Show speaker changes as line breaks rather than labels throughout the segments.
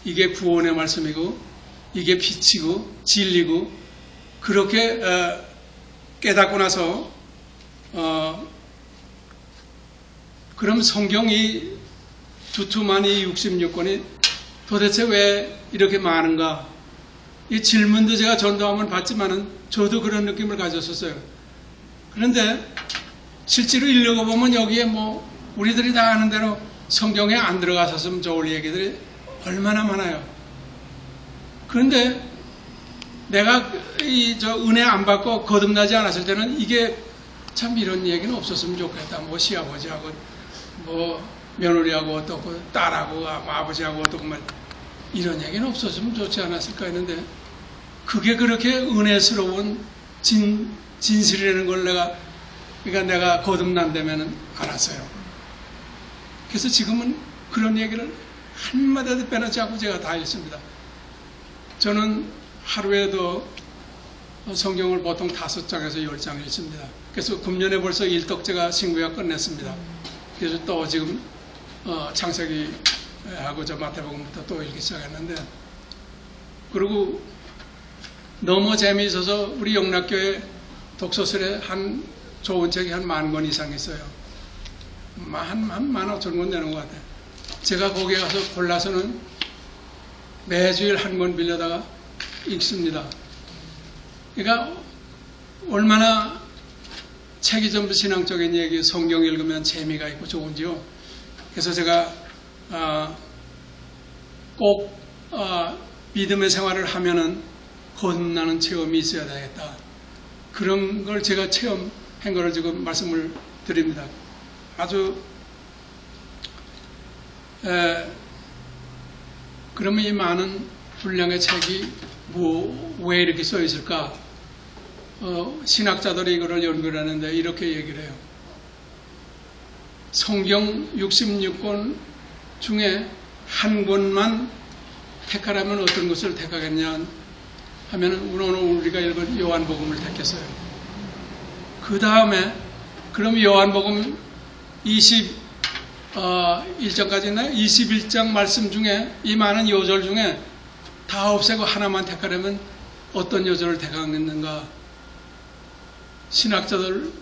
이게 구원의 말씀이고 이게 빛이고 진리고 그렇게 깨닫고 나서 그럼 성경이 두툼한 이 66권이 도대체 왜 이렇게 많은가? 이 질문도 제가 전도하면 받지만은 저도 그런 느낌을 가졌었어요. 그런데 실제로 읽어보면 여기에 뭐 우리들이 다 아는 대로 성경에 안 들어가셨으면 좋을 얘기들이 얼마나 많아요. 그런데 내가 저 은혜 안 받고 거듭나지 않았을 때는 이게 참 이런 얘기는 없었으면 좋겠다. 뭐 시아버지하고 뭐 며느리하고 어떻고 딸하고 아버지하고 어떻고 뭐 이런 얘기는 없었으면 좋지 않았을까 했는데 그게 그렇게 은혜스러운 진실이라는 걸 그러니까 내가 거듭난다면 알았어요. 그래서 지금은 그런 얘기를 한마디도 빼놓지 않고 제가 다 읽습니다. 저는 하루에도 성경을 보통 5장에서 10장 읽습니다. 그래서 금년에 벌써 1독제가 신구약 끝냈습니다. 그래서 또 지금 창세기하고 저 마태복음부터 또 읽기 시작했는데 그리고 너무 재미있어서 우리 영락교회 독서실에 한 좋은 책이 한 10,000권 이상 있어요. 한 15,000권 되는 것 같아요. 제가 거기에 가서 골라서는 매주일 한 권 빌려다가 읽습니다. 그러니까 얼마나 책이 전부 신앙적인 얘기, 성경 읽으면 재미가 있고 좋은지요. 그래서 제가 꼭 믿음의 생활을 하면은 거듭나는 체험이 있어야 되겠다. 그런 걸 제가 체험한 걸 지금 말씀을 드립니다. 아주 그러면 이 많은 분량의 책이 왜 이렇게 써 있을까? 신학자들이 이거를 연구하는데 이렇게 얘기를 해요. 성경 66권 중에 한 권만 택하라면 어떤 것을 택하겠냐 하면은 오늘 우리가 읽은 요한복음을 택했어요. 그 다음에 그럼 요한복음 21장까지 있나요? 21장 말씀 중에 이 많은 요절 중에 다 없애고 하나만 택하려면 어떤 요절을 택하겠는가? 신학자들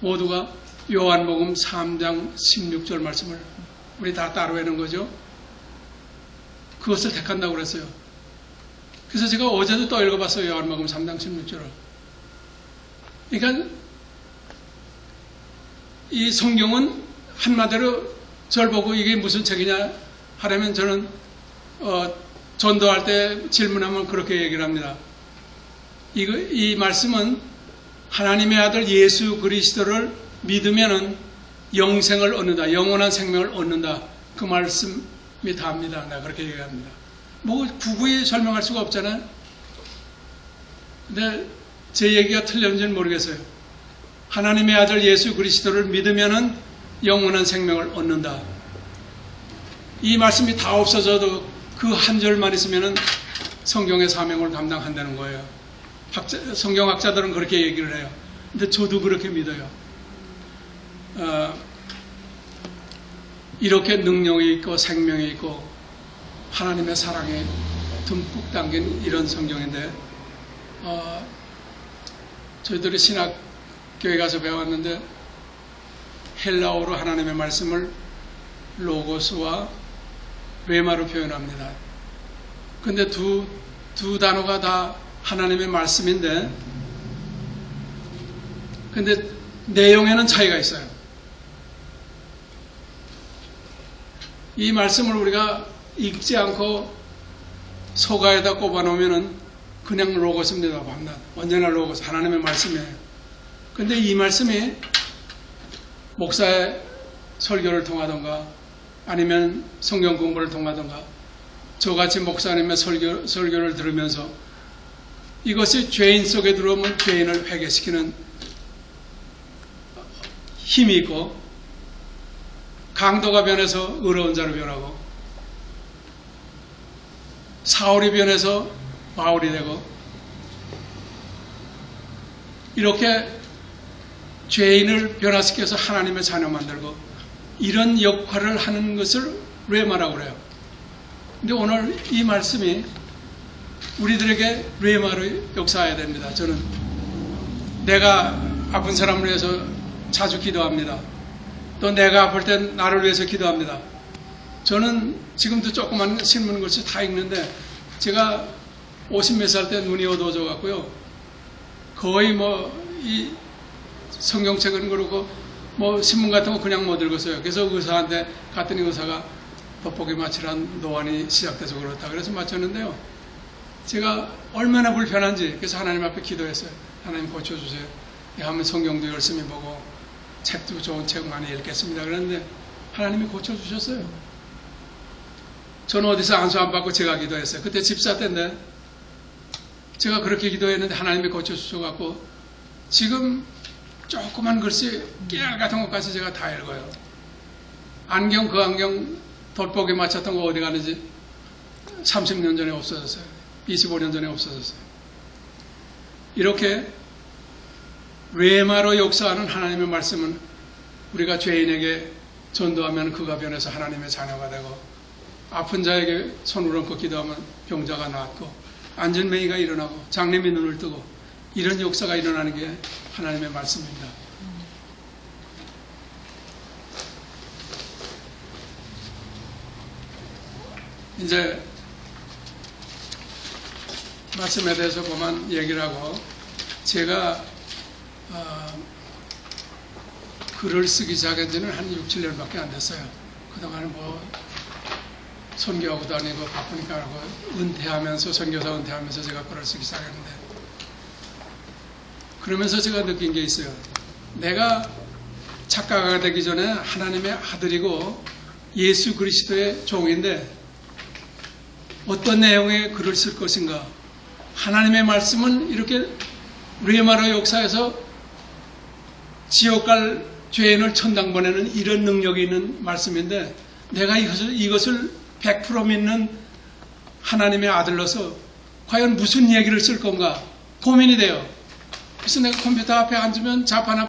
모두가 요한복음 3장 16절 말씀을 우리 다 따로 해놓은 거죠. 그것을 택한다고 그랬어요. 그래서 제가 어제도 또 읽어봤어요. 요한복음 3장 16절을. 그러니까 이 성경은 한마디로 절 보고 이게 무슨 책이냐 하려면 저는 전도할 때 질문하면 그렇게 얘기를 합니다. 이 말씀은 하나님의 아들 예수 그리스도를 믿으면은 영생을 얻는다. 영원한 생명을 얻는다. 그 말씀이 다합니다. 내가 그렇게 얘기합니다. 뭐 구구히 설명할 수가 없잖아요. 근데 제 얘기가 틀렸는지는 모르겠어요. 하나님의 아들 예수 그리스도를 믿으면은 영원한 생명을 얻는다. 이 말씀이 다 없어져도 그 한 절만 있으면은 성경의 사명을 감당한다는 거예요. 성경학자들은 그렇게 얘기를 해요. 근데 저도 그렇게 믿어요. 이렇게 능력이 있고 생명이 있고 하나님의 사랑이 듬뿍 담긴 이런 성경인데 저희들이 신학교에 가서 배웠는데 헬라어로 하나님의 말씀을 로고스와 레마로 표현합니다. 근데 두 단어가 다 하나님의 말씀인데 근데 내용에는 차이가 있어요. 이 말씀을 우리가 읽지 않고 소가에다 꼽아놓으면은 그냥 로고스입니다. 언제나 로고스, 하나님의 말씀이에요. 근데 이 말씀이 목사의 설교를 통하던가 아니면 성경 공부를 통하던가 저같이 목사님의 설교를 들으면서 이것이 죄인 속에 들어오면 죄인을 회개시키는 힘이 있고 강도가 변해서 의로운 자로 변하고 사울이 변해서 바울이 되고 이렇게 죄인을 변화시켜서 하나님의 자녀 만들고 이런 역할을 하는 것을 레마라고 그래요. 근데 오늘 이 말씀이 우리들에게 뢰마로 역사해야 됩니다. 저는 내가 아픈 사람을 위해서 자주 기도합니다. 또 내가 아플 땐 나를 위해서 기도합니다. 저는 지금도 조그만 신문 글씨 다 읽는데 제가 50몇 살 때 눈이 어두워져 갖고요. 거의 이 성경책은 그렇고 신문 같은 거 그냥 못 읽었어요. 그래서 의사한테 갔더니 의사가 돋보기 맞추란 노안이 시작돼서 그렇다. 그래서 맞췄는데요. 제가 얼마나 불편한지 그래서 하나님 앞에 기도했어요. 하나님 고쳐주세요. 하면 성경도 열심히 보고 책도 좋은 책 많이 읽겠습니다. 그런데 하나님이 고쳐주셨어요. 저는 어디서 안수 안 받고 제가 기도했어요. 그때 집사 때인데 제가 그렇게 기도했는데 하나님이 고쳐주셔갖고 지금 조그만 글씨 깨알 같은 것까지 제가 다 읽어요. 안경 그 안경 돋보기 맞췄던 거 어디 가는지 30년 전에 없어졌어요. 25년 전에 없어졌어요. 이렇게 뢰마로 역사하는 하나님의 말씀은 우리가 죄인에게 전도하면 그가 변해서 하나님의 자녀가 되고 아픈 자에게 손을 얹고 기도하면 병자가 낫고 안전맹이가 일어나고 장님이 눈을 뜨고 이런 역사가 일어나는 게 하나님의 말씀입니다. 이제 말씀에 대해서 그만 얘기를 하고 제가 글을 쓰기 시작한 지는 한 6, 7년밖에 안 됐어요. 그동안 선교하고 다니고 바쁘니까 하고 은퇴하면서 선교사 은퇴하면서 제가 글을 쓰기 시작했는데 그러면서 제가 느낀 게 있어요. 내가 작가가 되기 전에 하나님의 아들이고 예수 그리스도의 종인데 어떤 내용의 글을 쓸 것인가. 하나님의 말씀은 이렇게 뢰마로 역사에서 지옥 갈 죄인을 천당 보내는 이런 능력이 있는 말씀인데 내가 이것을 100% 믿는 하나님의 아들로서 과연 무슨 얘기를 쓸 건가 고민이 돼요. 그래서 내가 컴퓨터 앞에 앉으면 자판 앞에